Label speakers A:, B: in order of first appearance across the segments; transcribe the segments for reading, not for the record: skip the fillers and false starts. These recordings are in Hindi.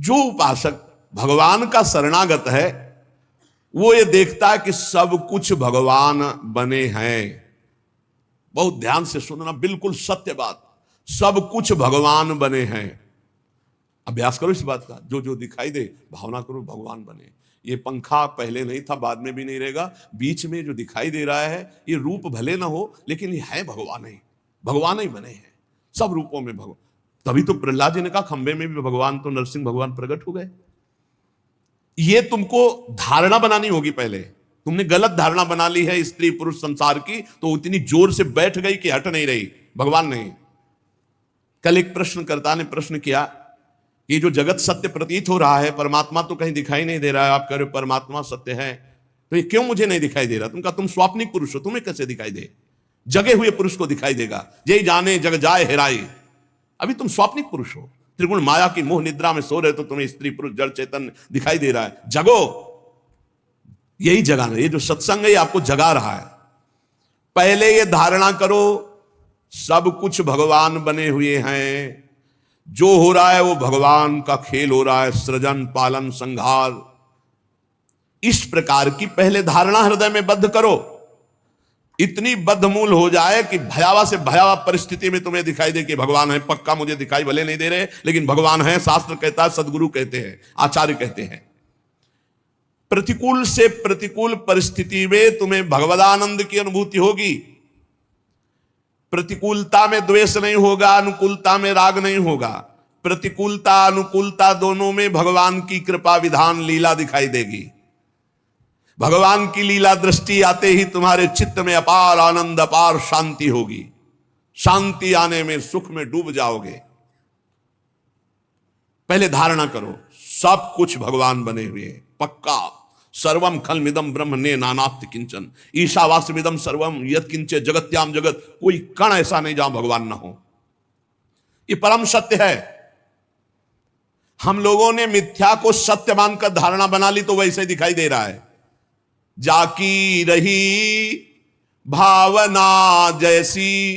A: जो उपासक भगवान का शरणागत है वो ये देखता है कि सब कुछ भगवान बने हैं। बहुत ध्यान से सुनना, बिल्कुल सत्य बात, सब कुछ भगवान बने हैं। अभ्यास करो इस बात का, जो जो दिखाई दे भावना करो भगवान बने। ये पंखा पहले नहीं था, बाद में भी नहीं रहेगा। बीच में जो दिखाई दे रहा है ये रूप भले ना हो, लेकिन ये है भगवान ही, भगवान ही बने हैं सब रूपों में भगवान। तभी तो प्रहलाद जी ने कहा खंबे में भी भगवान, तो नरसिंह भगवान प्रकट हो गए। ये तुमको धारणा बनानी होगी। पहले तुमने गलत धारणा बना ली है स्त्री पुरुष संसार की, तो इतनी जोर से बैठ गई कि हट नहीं रही, भगवान नहीं। कल एक प्रश्नकर्ता ने प्रश्न किया, ये जो जगत सत्य प्रतीत हो रहा है, परमात्मा तो कहीं दिखाई नहीं दे रहा है, आप कह रहे हो परमात्मा सत्य है, तो ये क्यों मुझे नहीं दिखाई दे रहा? तुम कहा तुम स्वाप्निक पुरुष हो, तुम्हें कैसे दिखाई दे? जगे हुए पुरुष को दिखाई देगा, यही जाने जग जाए हेराई। अभी तुम स्वाप्निक पुरुष हो, त्रिगुण माया की मोह निद्रा में सो रहे, तो तुम्हें स्त्री पुरुष जड़ चेतन दिखाई दे रहा है। जगो, यही जगाना, ये जो सत्संग है ये आपको जगा रहा है। पहले ये धारणा करो सब कुछ भगवान बने हुए हैं, जो हो रहा है वो भगवान का खेल हो रहा है, सृजन पालन संहार। इस प्रकार की पहले धारणा हृदय में बद्ध करो, इतनी बद्धमूल हो जाए कि भयावह से भयावह परिस्थिति में तुम्हें दिखाई दे कि भगवान है। पक्का मुझे दिखाई भले नहीं दे रहे, लेकिन भगवान है, शास्त्र कहता है, सदगुरु कहते हैं, आचार्य कहते हैं। प्रतिकूल से प्रतिकूल परिस्थिति में तुम्हें भगवदानंद की अनुभूति होगी। प्रतिकूलता में द्वेष नहीं होगा, अनुकूलता में राग नहीं होगा। प्रतिकूलता अनुकूलता दोनों में भगवान की कृपा विधान लीला दिखाई देगी। भगवान की लीला दृष्टि आते ही तुम्हारे चित्त में अपार आनंद, अपार शांति होगी। शांति आने में सुख में डूब जाओगे। पहले धारणा करो सब कुछ भगवान बने हुए हैं, पक्का। सर्वम खलमिदम ब्रह्म ने नानास्ति किंचन ईशावास्यमिदम सर्वम यत्किंचे जगत्याम जगत। कोई कण ऐसा नहीं जहां भगवान ना हो। ये परम सत्य है। हम लोगों ने मिथ्या को सत्य मानकर धारणा बना ली, तो वैसे दिखाई दे रहा है। जाकी रही भावना जैसी,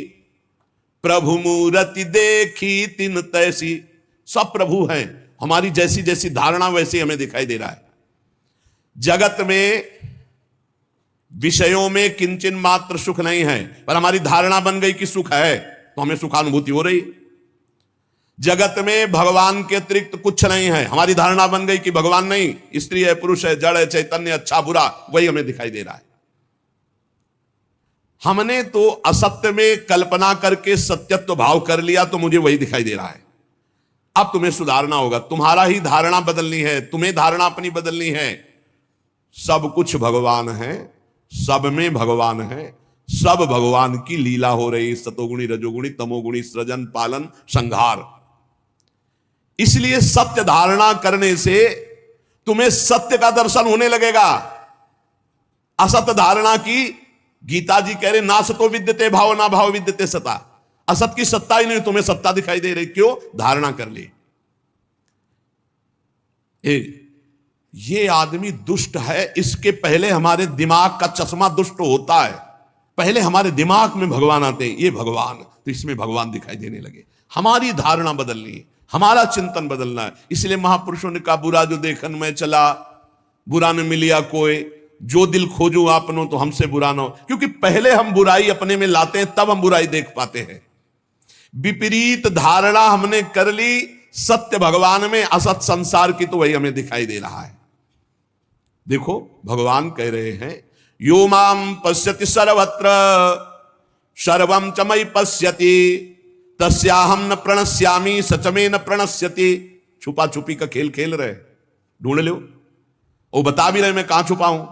A: प्रभु मूर्ति देखी तिन तैसी। सब प्रभु हैं, हमारी जैसी जैसी धारणा वैसे हमें दिखाई दे रहा है। जगत में विषयों में किंचन मात्र सुख नहीं है, पर हमारी धारणा बन गई कि सुख है, तो हमें सुखानुभूति हो रही। जगत में भगवान के अतिरिक्त कुछ नहीं है, हमारी धारणा बन गई कि भगवान नहीं, स्त्री है, पुरुष है, जड़ है, चैतन्य, अच्छा बुरा, वही हमें दिखाई दे रहा है। हमने तो असत्य में कल्पना करके सत्यत्व भाव कर लिया, तो मुझे वही दिखाई दे रहा है। अब तुम्हें सुधारना होगा, तुम्हारा ही धारणा बदलनी है, तुम्हें धारणा अपनी बदलनी है। सब कुछ भगवान है, सब में भगवान है, सब भगवान की लीला हो रही। सतोगुणी रजोगुणी तमोगुणी सृजन पालन संहार। इसलिए सत्य धारणा करने से तुम्हें सत्य का दर्शन होने लगेगा। असत्य धारणा की, गीता जी कह रहे ना सतो विद्यते भाव ना भाव विद्यते सता। असत की सत्ता ही नहीं, तुम्हें सत्ता दिखाई दे रही, क्यों? धारणा कर ली। ये आदमी दुष्ट है, इसके पहले हमारे दिमाग का चश्मा दुष्ट होता है। पहले हमारे दिमाग में भगवान आते हैं, ये भगवान, तो इसमें भगवान दिखाई देने लगे। हमारी धारणा बदलनी है, हमारा चिंतन बदलना है। इसलिए महापुरुषों ने कहा, बुरा जो देखन में चला बुरा न मिलिया कोई, जो दिल खोजू आपनो तो हमसे बुरा ना हो। क्योंकि पहले हम बुराई अपने में लाते हैं, तब हम बुराई देख पाते हैं। विपरीत धारणा हमने कर ली सत्य भगवान में, असत संसार की, तो वही हमें दिखाई दे रहा है। देखो भगवान कह रहे हैं, यो माम पश्यति सर्वत्र सर्वम च मयि पश्यति तस्याहम न प्रणश्यामि सच में न प्रणश्यति। छुपा छुपी का खेल खेल रहे, ढूंढ लो, वो बता भी रहे मैं कहां छुपा हूं।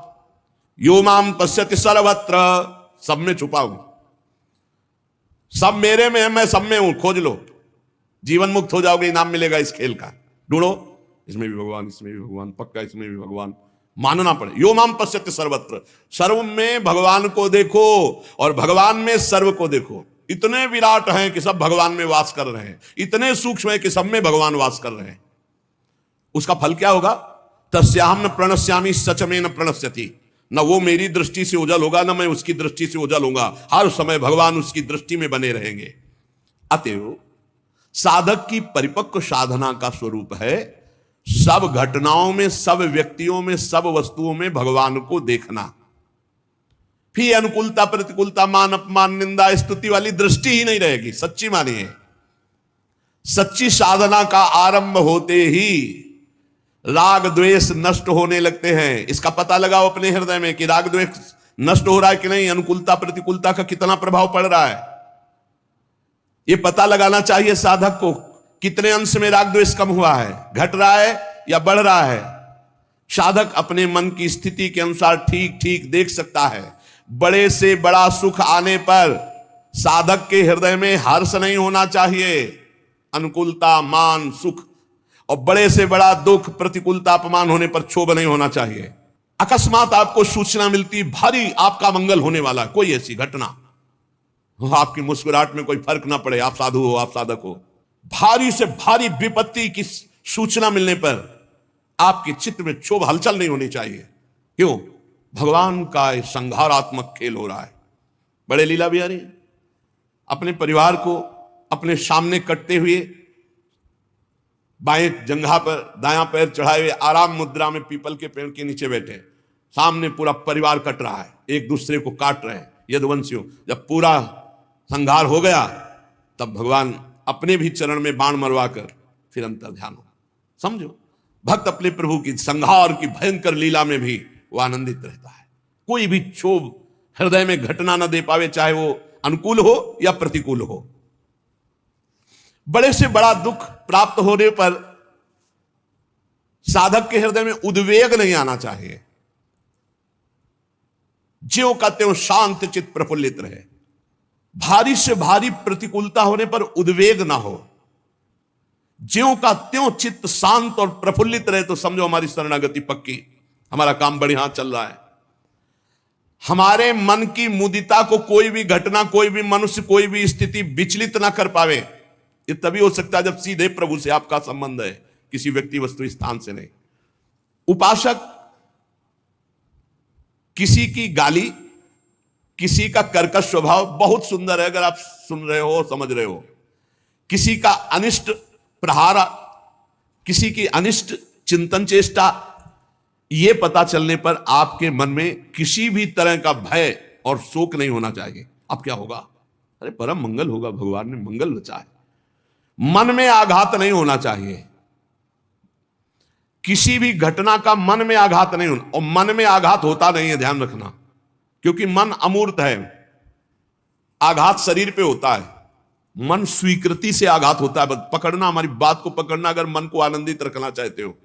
A: यो माम पश्यति सर्वत्र, सब में छुपा हूं, सब मेरे में है, मैं सब में हूं, खोज लो, जीवन मुक्त हो जाओगे, इनाम मिलेगा इस खेल का। ढूंढो, इसमें भी भगवान, इसमें भी भगवान, पक्का इसमें भी भगवान, मानना पड़े। यो माम पश्यति सर्वत्र, सर्व में भगवान को देखो और भगवान में सर्व को देखो। इतने विराट हैं कि सब भगवान में वास कर रहे हैं, इतने सूक्ष्म है कि सब में भगवान वास कर रहे हैं। उसका फल क्या होगा? तस्याहम न प्रणश्यामि सच में न प्रणश्यति। न वो मेरी दृष्टि से ओझल होगा, न मैं उसकी दृष्टि से ओझल होगा। हर समय भगवान उसकी दृष्टि में बने रहेंगे। अतएव साधक की परिपक्व साधना का स्वरूप है सब घटनाओं में, सब व्यक्तियों में, सब वस्तुओं में भगवान को देखना। फिर अनुकूलता, प्रतिकूलता, मान अपमान, निंदा स्तुति वाली दृष्टि ही नहीं रहेगी। सच्ची मानिए, सच्ची साधना का आरंभ होते ही राग द्वेष नष्ट होने लगते हैं। इसका पता लगाओ अपने हृदय में कि राग द्वेष नष्ट हो रहा है कि नहीं, अनुकूलता प्रतिकूलता का कितना प्रभाव पड़ रहा है। यह पता लगाना चाहिए साधक को, कितने अंश में राग द्वेष कम हुआ है, घट रहा है या बढ़ रहा है। साधक अपने मन की स्थिति के अनुसार ठीक ठीक देख सकता है। बड़े से बड़ा सुख आने पर साधक के हृदय में हर्ष नहीं होना चाहिए, अनुकूलता, मान, सुख, और बड़े से बड़ा दुख, प्रतिकूलता, अपमान होने पर क्षोभ नहीं होना चाहिए। अकस्मात आपको सूचना मिलती भारी आपका मंगल होने वाला, कोई ऐसी घटना, आपकी मुस्कुराहट में कोई फर्क ना पड़े, आप साधु हो, आप साधक हो, भारी से भारी विपत्ति की सूचना मिलने पर आपके चित्त में क्षोभ, हलचल नहीं होनी चाहिए। क्यों? भगवान का संहारात्मक खेल हो रहा है। बड़े लीला बिहारी अपने परिवार को अपने सामने कटते हुए बाएं जंघा पर दायां पैर चढ़ाए हुए आराम मुद्रा में पीपल के पेड़ के नीचे बैठे, सामने पूरा परिवार कट रहा है, एक दूसरे को काट रहे हैं यदुवंशियों। जब पूरा संहार हो गया तब भगवान अपने भी चरण में बाण मरवा कर फिर अंतर ध्यान हो। समझो, भक्त अपने प्रभु की संहार की भयंकर लीला में भी वो आनंदित रहता है। कोई भी क्षोभ हृदय में घटना न दे पावे, चाहे वो अनुकूल हो या प्रतिकूल हो। बड़े से बड़ा दुख प्राप्त होने पर साधक के हृदय में उद्वेग नहीं आना चाहिए। ज्यों का त्यों शांत चित्त प्रफुल्लित रहे। भारी से भारी प्रतिकूलता होने पर उद्वेग ना हो, ज्यों का त्यों चित्त शांत और प्रफुल्लित रहे, तो समझो हमारी शरणागति पक्की, हमारा काम बढ़िया चल रहा है। हमारे मन की मुदिता को कोई भी घटना, कोई भी मनुष्य, कोई भी स्थिति विचलित ना कर पावे। ये तभी हो सकता है जब सीधे प्रभु से आपका संबंध है, किसी व्यक्ति वस्तु स्थान से नहीं। उपासक किसी की गाली, किसी का कर्कश स्वभाव बहुत सुंदर है, अगर आप सुन रहे हो, समझ रहे हो। किसी का अनिष्ट प्रहार, किसी की अनिष्ट चिंतन चेष्टा, यह पता चलने पर आपके मन में किसी भी तरह का भय और शोक नहीं होना चाहिए। अब क्या होगा? अरे परम मंगल होगा, भगवान ने मंगल रचा है। मन में आघात नहीं होना चाहिए, किसी भी घटना का मन में आघात नहीं होना। और मन में आघात होता नहीं है, ध्यान रखना, क्योंकि मन अमूर्त है। आघात शरीर पे होता है, मन स्वीकृति से आघात होता है। पकड़ना, हमारी बात को पकड़ना, अगर मन को आनंदित रखना चाहते हो।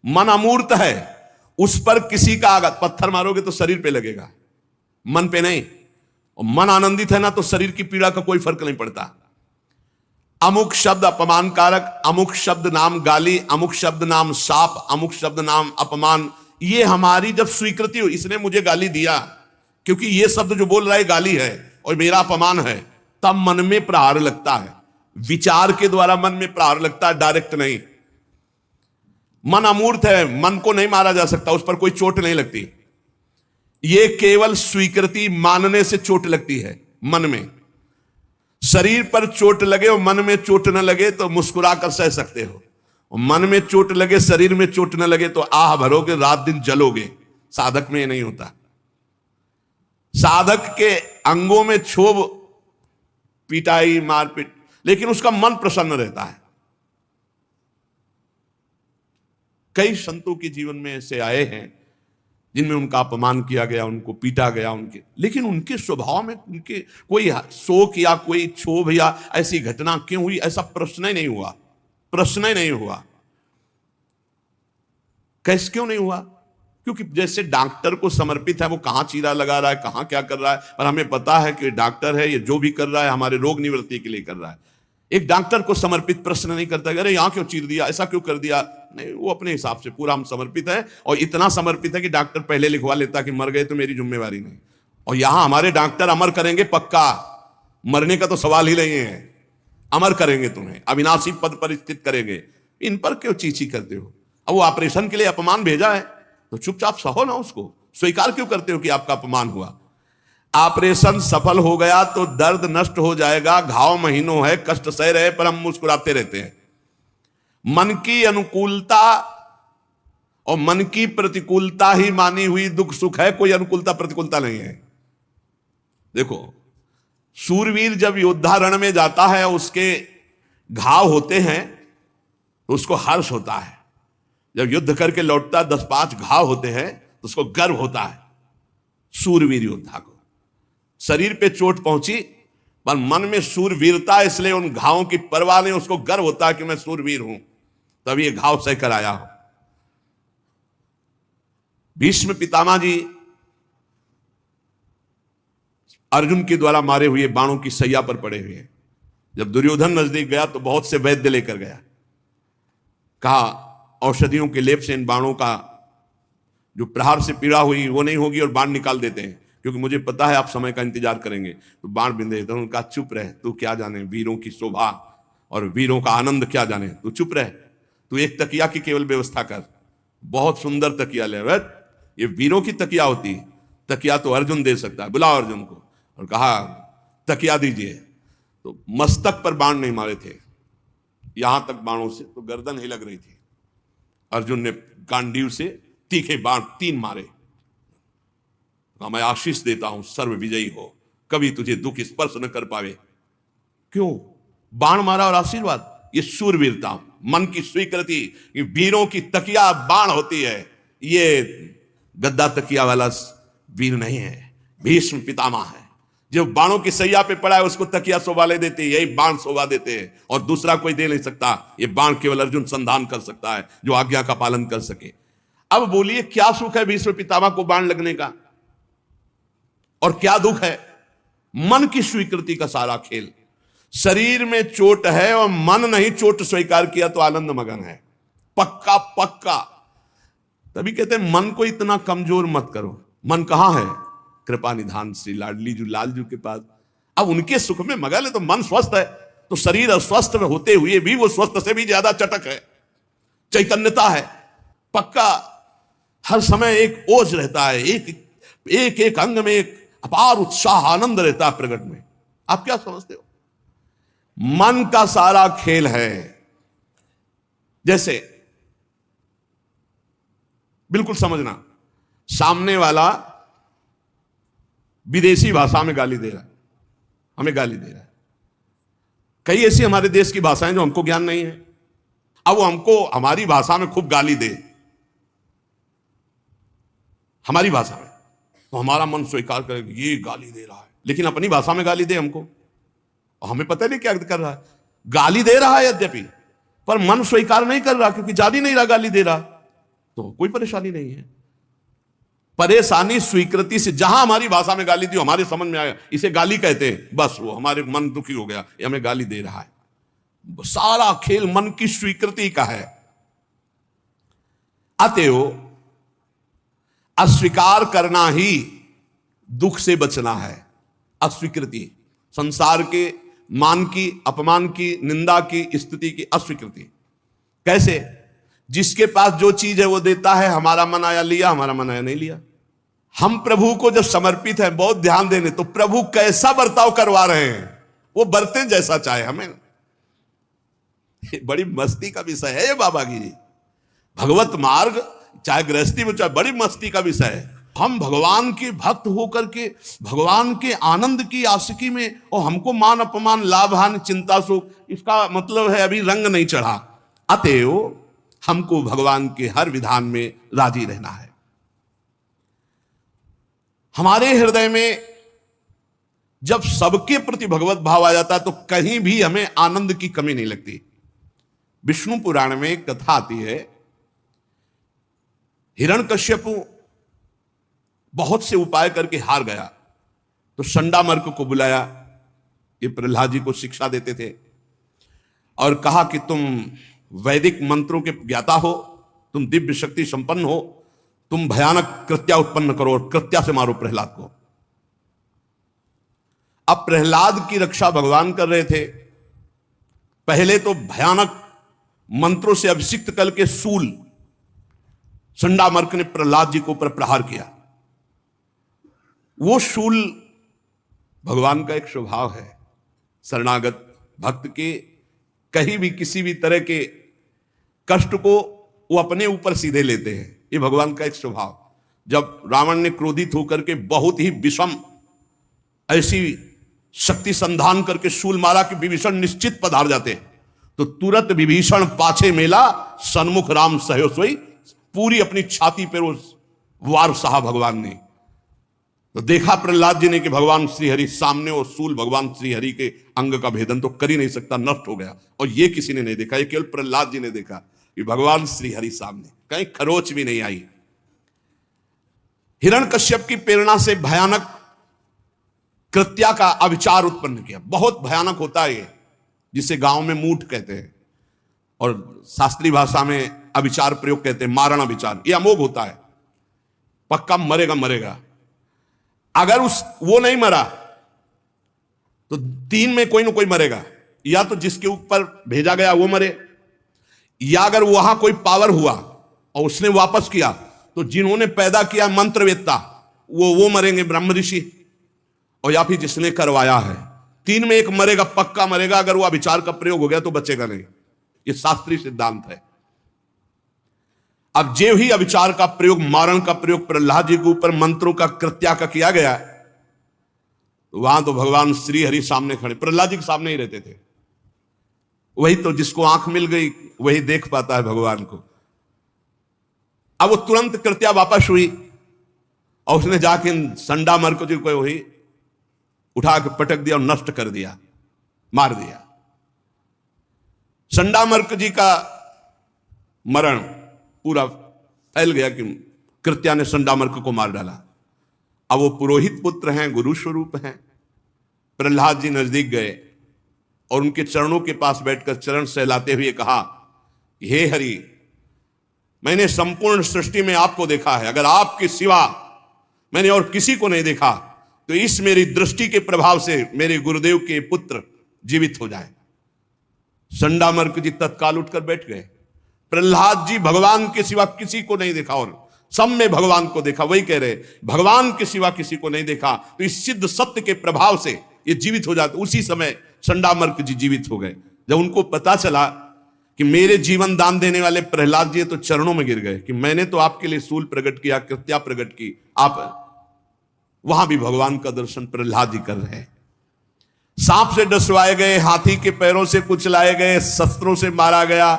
A: मन अमूर्त है, उस पर किसी का आघात, पत्थर मारोगे तो शरीर पे लगेगा, मन पे नहीं। और मन आनंदित है ना, तो शरीर की पीड़ा का कोई फर्क नहीं पड़ता। अमुक शब्द अपमान कारक, अमुक शब्द नाम गाली, अमुक शब्द नाम शाप, अमुक शब्द नाम अपमान, ये हमारी जब स्वीकृति हो, इसने मुझे गाली दिया क्योंकि ये शब्द जो बोल रहा है गाली है और मेरा अपमान है, तब मन में प्रहार लगता है। विचार के द्वारा मन में प्रहार लगता है, डायरेक्ट नहीं। मन अमूर्त है, मन को नहीं मारा जा सकता, उस पर कोई चोट नहीं लगती। ये केवल स्वीकृति मानने से चोट लगती है मन में। शरीर पर चोट लगे और मन में चोट न लगे तो मुस्कुरा कर सह सकते हो। और मन में चोट लगे, शरीर में चोट न लगे तो आह भरोगे, रात दिन जलोगे। साधक में ये नहीं होता। साधक के अंगों में क्षोभ, पिटाई, मारपीट, लेकिन उसका मन प्रसन्न रहता है। कई संतों के जीवन में ऐसे आए हैं जिनमें उनका अपमान किया गया, उनको पीटा गया, लेकिन उनके स्वभाव में उनके कोई शोक या कोई क्षोभ या ऐसी घटना क्यों हुई, ऐसा प्रश्न ही नहीं हुआ। प्रश्न ही नहीं हुआ। कैसे क्यों नहीं हुआ? क्योंकि जैसे डॉक्टर को समर्पित है, वो कहां चीरा लगा रहा है, कहां क्या कर रहा है, पर हमें पता है कि डॉक्टर है, ये जो भी कर रहा है हमारे रोग निवृत्ति के लिए कर रहा है। एक डॉक्टर को समर्पित प्रश्न नहीं करता, अरे यहां क्यों चीर दिया, ऐसा क्यों कर दिया, नहीं, वो अपने हिसाब से पूरा हम समर्पित है। और इतना समर्पित है कि डॉक्टर पहले लिखवा लेता कि मर गए तो मेरी जिम्मेवारी नहीं। और यहां हमारे डॉक्टर अमर करेंगे पक्का, मरने का तो सवाल ही नहीं है, अमर करेंगे, तुम्हें अविनाशी पद पर स्थित करेंगे। इन पर क्यों चीची करते हो? अब वो ऑपरेशन के लिए अपमान भेजा है तो चुपचाप सहो ना, उसको स्वीकार क्यों करते हो कि आपका अपमान हुआ? ऑपरेशन सफल हो गया तो दर्द नष्ट हो जाएगा, घाव महीनों है, कष्ट सह रहे, पर हम मुस्कुराते रहते हैं। मन की अनुकूलता और मन की प्रतिकूलता ही मानी हुई दुख सुख है, कोई अनुकूलता प्रतिकूलता नहीं है। देखो, सूरवीर जब योद्धारण में जाता है, उसके घाव होते हैं तो उसको हर्ष होता है। जब युद्ध करके लौटता 10-5 घाव होते हैं तो उसको गर्व होता है। सूरवीर योद्धा को शरीर पे चोट पहुंची पर मन में सूरवीरता, इसलिए उन घावों की परवाह नहीं, उसको गर्व होता है कि मैं सूरवीर हूं, तभी ये घाव सह कर आया हूं। भीष्म पितामह जी अर्जुन के द्वारा मारे हुए बाणों की सैया पर पड़े हुए हैं। जब दुर्योधन नजदीक गया तो बहुत से वैद्य लेकर गया, कहा औषधियों के लेप से इन बाणों का जो प्रहार से पीड़ा हुई वो नहीं होगी और बाण निकाल देते हैं, क्योंकि मुझे पता है आप समय का इंतजार करेंगे तो बाण बिंदे। तो उनका चुप रहे, तू क्या जाने वीरों की शोभा और वीरों का आनंद क्या जाने, तू चुप रहे, तू एक तकिया की केवल व्यवस्था कर, बहुत सुंदर तकिया ले, ये वीरों की तकिया होती, तकिया तो अर्जुन दे सकता है, बुलाओ अर्जुन को। और कहा तकिया दीजिए, तो मस्तक पर बाण नहीं मारे थे, यहां तक बाणों से तो गर्दन ही लग रही थी। अर्जुन ने गांडीव से तीखे बाण 3 मारे। मैं आशीष देता हूं सर्व विजयी हो, कभी तुझे दुख स्पर्श न कर पावे। क्यों? बाण मारा और आशीर्वाद, ये शूरवीरता, मन की स्वीकृति। वीरों की तकिया बाण होती है, ये गद्दा तकिया वाला वीर नहीं है, भीष्म पितामह है। जो बाणों की सैया पे पड़ा है उसको तकिया शोभा ले देते, यही बाण शोभा देते हैं, और दूसरा कोई दे नहीं सकता। ये बाण केवल अर्जुन संधान कर सकता है, जो आज्ञा का पालन कर सके। अब बोलिए क्या सुख है भीष्म पितामह को बाण लगने का, और क्या दुख है? मन की स्वीकृति का सारा खेल। शरीर में चोट है और मन नहीं चोट स्वीकार किया तो आनंद मगन है, पक्का पक्का। तभी कहते हैं मन को इतना कमजोर मत करो। मन कहां है? कृपा निधान श्री लाडली जू लालजू के पास। अब उनके सुख में मगन है तो मन स्वस्थ है, तो शरीर अस्वस्थ होते हुए भी वो स्वस्थ से भी ज्यादा चटक है, चैतन्यता है, पक्का। हर समय एक ओज रहता है, एक अंग में एक अपार उत्साह आनंद रहता है प्रकट में। आप क्या समझते हो? मन का सारा खेल है। जैसे बिल्कुल समझना, सामने वाला विदेशी भाषा में गाली दे रहा है, हमें गाली दे रहा है। कई ऐसी हमारे देश की भाषाएं जो हमको ज्ञान नहीं है, अब वो हमको हमारी भाषा में खूब गाली दे, हमारी भाषा में, तो हमारा मन स्वीकार करेगा ये गाली दे रहा है, लेकिन अपनी भाषा में गाली दे हमको, और हमें पता नहीं क्या कर रहा है। गाली दे रहा है यद्यपि, पर मन स्वीकार नहीं कर रहा, क्योंकि जान ही नहीं रहा गाली दे रहा, तो कोई परेशानी नहीं है। परेशानी स्वीकृति से, जहां हमारी भाषा में गाली दी हमारे समझ में आया इसे गाली कहते हैं, बस वो हमारे मन दुखी हो गया, ये हमें गाली दे रहा है। सारा खेल मन की स्वीकृति का है। अतएव अस्वीकार करना ही दुख से बचना है। अस्वीकृति, संसार के मान की, अपमान की, निंदा की, स्थिति की अस्वीकृति। कैसे? जिसके पास जो चीज है वो देता है, हमारा मन आया लिया, हमारा मन आया नहीं लिया। हम प्रभु को जब समर्पित है, बहुत ध्यान देने, तो प्रभु कैसा बर्ताव करवा रहे हैं वो बरते जैसा चाहे हमें। बड़ी मस्ती का विषय है ये बाबा जी। भगवत मार्ग चाहे गृहस्थी में, चाहे बड़ी मस्ती का विषय है। हम भगवान के भक्त होकर के भगवान के आनंद की आशिकी में, और हमको मान अपमान, लाभ हानि, चिंता सुख, इसका मतलब है अभी रंग नहीं चढ़ा। अतएव हमको भगवान के हर विधान में राजी रहना है। हमारे हृदय में जब सबके प्रति भगवत भाव आ जाता है तो कहीं भी हमें आनंद की कमी नहीं लगती। विष्णु पुराण में एक कथा आती है, हिरण्यकश्यपु बहुत से उपाय करके हार गया, तो संडामर्क को बुलाया, ये प्रहलाद जी को शिक्षा देते थे, और कहा कि तुम वैदिक मंत्रों के ज्ञाता हो, तुम दिव्य शक्ति संपन्न हो, तुम भयानक कृत्या उत्पन्न करो और कृत्या से मारो प्रहलाद को। अब प्रहलाद की रक्षा भगवान कर रहे थे। पहले तो भयानक मंत्रों से अभिषिक्त करके शूल संडामर्क ने प्रहलाद जी को ऊपर प्रहार किया। वो शूल भगवान का एक स्वभाव है, शरणागत भक्त के कहीं भी किसी भी तरह के कष्ट को वो अपने ऊपर सीधे लेते हैं। ये भगवान का एक स्वभाव। जब रावण ने क्रोधित होकर के बहुत ही विषम ऐसी शक्ति संधान करके शूल मारा कि विभीषण निश्चित पधार जाते, तो तुरंत विभीषण पाछे मेला सन्मुख राम सहयो सोई, पूरी अपनी छाती पर वो वार सहा भगवान ने। तो देखा प्रहलाद जी ने कि भगवान श्रीहरि सामने, और शूल भगवान श्रीहरि के अंग का भेदन तो कर ही नहीं सकता, नष्ट हो गया। और ये किसी ने नहीं देखा, ये केवल प्रहलाद जी ने देखा कि भगवान श्रीहरि सामने, कहीं खरोच भी नहीं आई। हिरण्यकश्यप की प्रेरणा से भयानक कृत्या का अविचार उत्पन्न किया। बहुत भयानक होता है ये, जिसे गांव में मूठ कहते हैं और शास्त्रीय भाषा में अविचार प्रयोग कहते हैं, मारण अविचार। ये अमोघ होता है, पक्का मरेगा मरेगा। अगर वो नहीं मरा तो तीन में कोई ना कोई मरेगा, या तो जिसके ऊपर भेजा गया वो मरे, या अगर वहां कोई पावर हुआ और उसने वापस किया तो जिन्होंने पैदा किया मंत्रवेत्ता वो मरेंगे, ब्रह्म ऋषि, और या फिर जिसने करवाया है। तीन में एक मरेगा, पक्का मरेगा। अगर वो अविचार का प्रयोग हो गया तो बचेगा नहीं, ये शास्त्रीय सिद्धांत है। अब जो ही अविचार का प्रयोग, मारण का प्रयोग प्रहलाद जी के ऊपर मंत्रों का कृत्या का किया गया, तो वहां तो भगवान श्री हरि सामने खड़े, प्रहलाद जी के सामने ही रहते थे। वही तो जिसको आंख मिल गई वही देख पाता है भगवान को। अब वो तुरंत कृत्या वापस हुई और उसने जाके संडा मर्क जी को वही उठा के पटक दिया और नष्ट कर दिया, मार दिया। संडा मर्क जी का मरण पूरा फैल गया कि कृत्या ने संडामर्क को मार डाला। अब वो पुरोहित पुत्र हैं, गुरु स्वरूप हैं। प्रहलाद जी नजदीक गए और उनके चरणों के पास बैठकर चरण सहलाते हुए कहा, हे हरि, मैंने संपूर्ण सृष्टि में आपको देखा है, अगर आपके सिवा मैंने और किसी को नहीं देखा तो इस मेरी दृष्टि के प्रभाव से मेरे गुरुदेव के पुत्र जीवित हो जाए। संडामर्क जी तत्काल उठकर बैठ गए। प्रहलाद जी भगवान के सिवा किसी को नहीं देखा और सब में भगवान को देखा। वही कह रहे, भगवान के सिवा किसी को नहीं देखा तो इस सिद्ध सत्य के प्रभाव से ये जीवित हो जाते। उसी समय संडामर्क जी जीवित हो गए। जब उनको पता चला कि मेरे जीवन दान देने वाले प्रहलाद जी तो चरणों में गिर गए कि मैंने तो आपके लिए सूल प्रकट किया, कृत्या प्रकट की, आप वहां भी भगवान का दर्शन प्रहलाद जी कर रहे हैं। सांप से डसवाए गए, हाथी के पैरों से कुचलाए गए, शस्त्रों से मारा गया,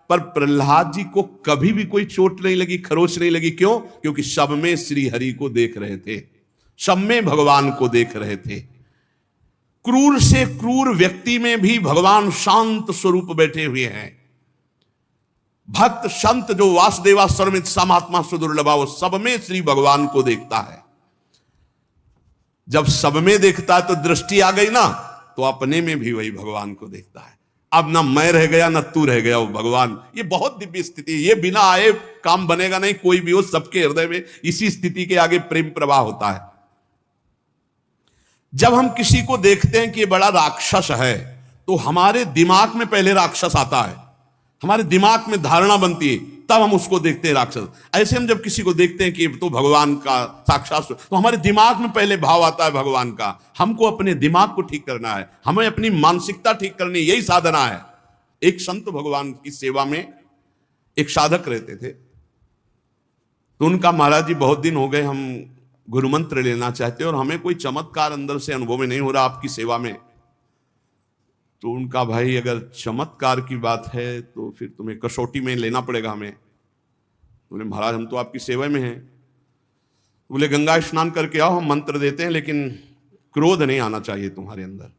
A: पर प्रहलाद जी को कभी भी कोई चोट नहीं लगी, खरोच नहीं लगी। क्यों? क्योंकि सब में श्री हरि को देख रहे थे, सब में भगवान को देख रहे थे। क्रूर से क्रूर व्यक्ति में भी भगवान शांत स्वरूप बैठे हुए हैं। भक्त संत जो वासुदेवा सर्वमित समात्मा सुदुर्लभा, वो सब में श्री भगवान को देखता है। जब सब में देखता है तो दृष्टि आ गई ना, तो अपने में भी वही भगवान को देखता है। अब ना मैं रह गया ना तू रह गया, वो भगवान। ये बहुत दिव्य स्थिति है, ये बिना आए काम बनेगा नहीं। कोई भी हो, सबके हृदय में इसी स्थिति के आगे प्रेम प्रवाह होता है। जब हम किसी को देखते हैं कि ये बड़ा राक्षस है, तो हमारे दिमाग में पहले राक्षस आता है, हमारे दिमाग में धारणा बनती है, तब हम उसको देखते हैं राक्षस। ऐसे हम जब किसी को देखते हैं कि तो भगवान का साक्षात, तो हमारे दिमाग में पहले भाव आता है भगवान का। हमको अपने दिमाग को ठीक करना है, हमें अपनी मानसिकता ठीक करनी, यही साधना है। एक संत भगवान की सेवा में एक साधक रहते थे, तो उनका, महाराज जी बहुत दिन हो गए हम गुरु मंत्र लेना चाहते हैं और हमें कोई चमत्कार अंदर से अनुभव में नहीं हो रहा आपकी सेवा में। तो उनका, भाई अगर चमत्कार की बात है तो फिर तुम्हें कसौटी में लेना पड़ेगा हमें। बोले महाराज हम तो आपकी सेवा में हैं। बोले गंगा स्नान करके आओ, हम मंत्र देते हैं, लेकिन क्रोध नहीं आना चाहिए तुम्हारे अंदर।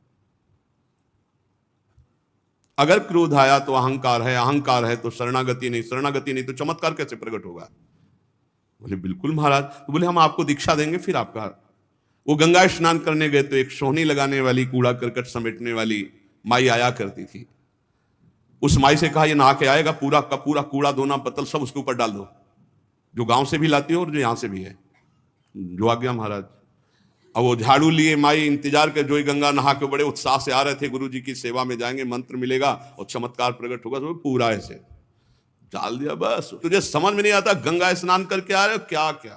A: अगर क्रोध आया तो अहंकार है, अहंकार है तो शरणागति नहीं, शरणागति नहीं तो चमत्कार कैसे प्रकट होगा। बोले बिल्कुल महाराज। तो बोले हम आपको दीक्षा देंगे फिर आपका। वो गंगा स्नान करने गए तो एक सोहनी लगाने वाली, कूड़ा करकट समेटने वाली माई आया करती थी। उस माई से कहा, ये नहा के आएगा, पूरा का पूरा कूड़ा दोना पत्तल सब उसके ऊपर डाल दो, जो गांव से भी लाती हो और जो यहां से भी है। जो आ गया महाराज। अब वो झाड़ू लिए माई इंतजार कर, जो ही गंगा नहा के बड़े उत्साह से आ रहे थे, गुरु जी की सेवा में जाएंगे, मंत्र मिलेगा और चमत्कार प्रकट होगा, तो पूरा ऐसे डाल दिया। बस तुझे समझ में नहीं आता, गंगा स्नान करके आ रहे हो क्या क्या।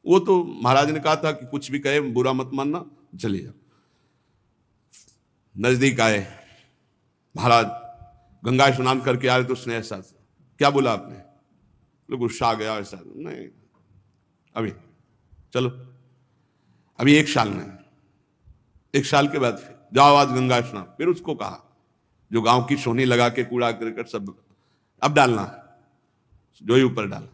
A: वो तो महाराज ने कहा था कि कुछ भी कहे बुरा मत मानना, चलिए जाओ। नजदीक आए, महाराज गंगा स्नान करके आ रहे तो उसने ऐसा, क्या बोला आपने? बोले गुस्सा आ गया ऐसा नहीं, अभी चलो, अभी 1 साल नहीं, 1 साल के बाद फिर जाओ आज गंगा स्नान। फिर उसको कहा जो गांव की सोनी लगा के कूड़ा करकट सब अब डालना है, जो ही ऊपर डाला।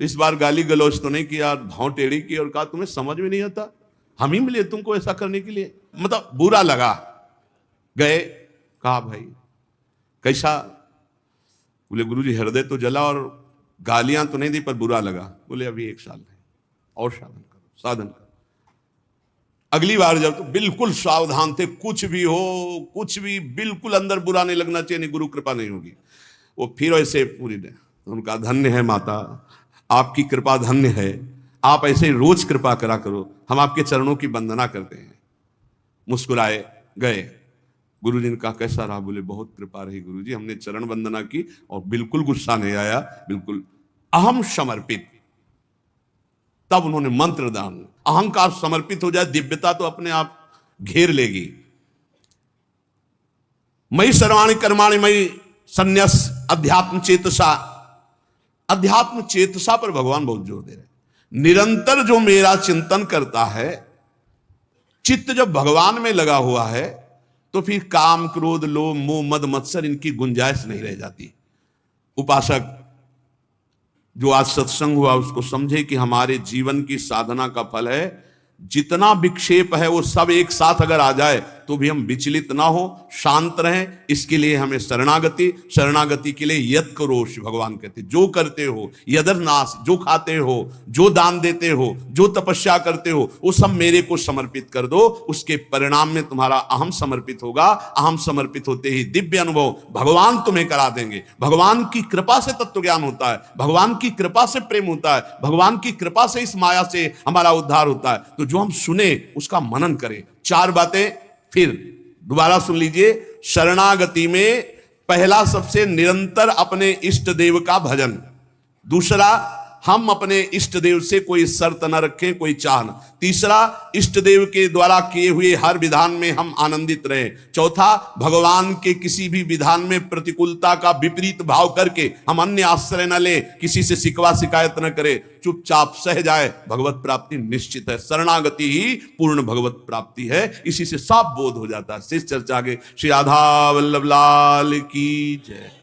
A: इस बार गाली गलौज तो नहीं किया, भाव टेढ़ी की और कहा तुम्हें समझ में नहीं आता, हम ही मिले तुमको ऐसा करने के लिए, मतलब बुरा लगा। गए, कहा भाई कैसा? बोले गुरुजी हृदय तो जला और गालियां तो नहीं दी पर बुरा लगा। बोले अभी 1 साल नहीं, और साधन करो, साधन करो। अगली बार जब तो बिल्कुल सावधान थे, कुछ भी हो कुछ भी, बिल्कुल अंदर बुरा नहीं लगना चाहिए, नहीं गुरु कृपा नहीं होगी। वो फिर ऐसे पूरी ने उनका धन्य है माता, आपकी कृपा धन्य है, आप ऐसे रोज कृपा करा करो, हम आपके चरणों की वंदना करते हैं। मुस्कुराए, गए। गुरुजी ने कहा कैसा रहा? बोले बहुत कृपा रही गुरुजी, हमने चरण वंदना की और बिल्कुल गुस्सा नहीं आया, बिल्कुल अहम समर्पित। तब उन्होंने मंत्र दान, अहंकार समर्पित हो जाए, दिव्यता तो अपने आप घेर लेगी। मई सर्वाणि कर्माणि मई संन्यास अध्यात्म चेतसा, अध्यात्म चेतसा पर भगवान बहुत जोर दे रहे। निरंतर जो मेरा चिंतन करता है, चित्त जब भगवान में लगा हुआ है, तो फिर काम क्रोध लोभ मोह मद मत्सर इनकी गुंजाइश नहीं रह जाती। उपासक जो आज सत्संग हुआ उसको समझे कि हमारे जीवन की साधना का फल है, जितना विक्षेप है वो सब एक साथ अगर आ जाए तो भी हम विचलित ना हो, शांत रहें। इसके लिए हमें शरणागति, शरणागति के लिए यद करो, भगवान कहते जो करते हो यदर्नाश, जो खाते हो, जो दान देते हो, जो तपस्या करते हो, वो सब मेरे को समर्पित कर दो। उसके परिणाम में तुम्हारा अहम समर्पित होगा। अहम समर्पित होते ही दिव्य अनुभव भगवान तुम्हें करा देंगे। भगवान की कृपा से तत्व ज्ञान होता है, भगवान की कृपा से प्रेम होता है, भगवान की कृपा से इस माया से हमारा उद्धार होता है। तो जो हम सुने उसका मनन करें। 4 बातें फिर दोबारा सुन लीजिए। शरणागति में पहला सबसे निरंतर अपने इष्ट देव का भजन। दूसरा, हम अपने इष्ट देव से कोई शर्त न रखें, कोई चाह न। तीसरा, इष्ट देव के द्वारा किए हुए हर विधान में हम आनंदित रहें। चौथा, भगवान के किसी भी विधान में प्रतिकूलता का विपरीत भाव करके हम अन्य आश्रय न लें, किसी से शिकवा शिकायत न करें, चुपचाप सह जाए। भगवत प्राप्ति निश्चित है। शरणागति ही पूर्ण भगवत प्राप्ति है। इसी से साफ बोध हो जाता है। शेष चर्चा आगे। श्री राधा वल्लभ लाल की जय।